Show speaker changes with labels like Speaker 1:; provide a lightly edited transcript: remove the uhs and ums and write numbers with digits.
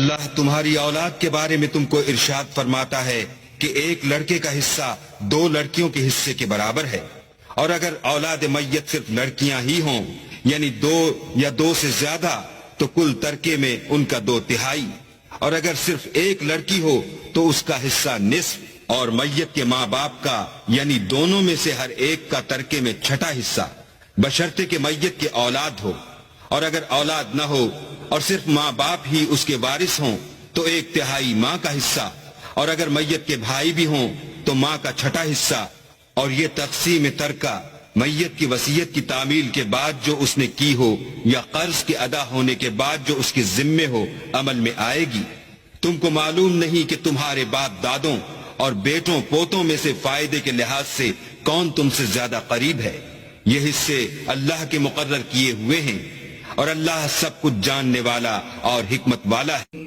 Speaker 1: اللہ تمہاری اولاد کے بارے میں تم کو ارشاد فرماتا ہے کہ ایک لڑکے کا حصہ 2 لڑکیوں کے حصے کے برابر ہے، اور اگر اولاد میت صرف لڑکیاں ہی ہوں یعنی 2 یا 2 سے زیادہ تو کل ترکے میں ان کا 2/3، اور اگر صرف ایک لڑکی ہو تو اس کا حصہ نصف، اور میت کے ماں باپ کا یعنی دونوں میں سے ہر ایک کا ترکے میں 6واں حصہ، بشرطے کہ میت کے اولاد ہو، اور اگر اولاد نہ ہو اور صرف ماں باپ ہی اس کے وارث ہوں تو 1/3 ماں کا حصہ، اور اگر میت کے بھائی بھی ہوں تو ماں کا 6واں حصہ، اور یہ تقسیم ترکہ میت کی وصیت کی تعمیل کے بعد جو اس نے کی ہو یا قرض کے ادا ہونے کے بعد جو اس کے ذمے ہو عمل میں آئے گی۔ تم کو معلوم نہیں کہ تمہارے باپ دادوں اور بیٹوں پوتوں میں سے فائدے کے لحاظ سے کون تم سے زیادہ قریب ہے؟ یہ حصے اللہ کے مقرر کیے ہوئے ہیں، اور اللہ سب کچھ جاننے والا اور حکمت والا ہے۔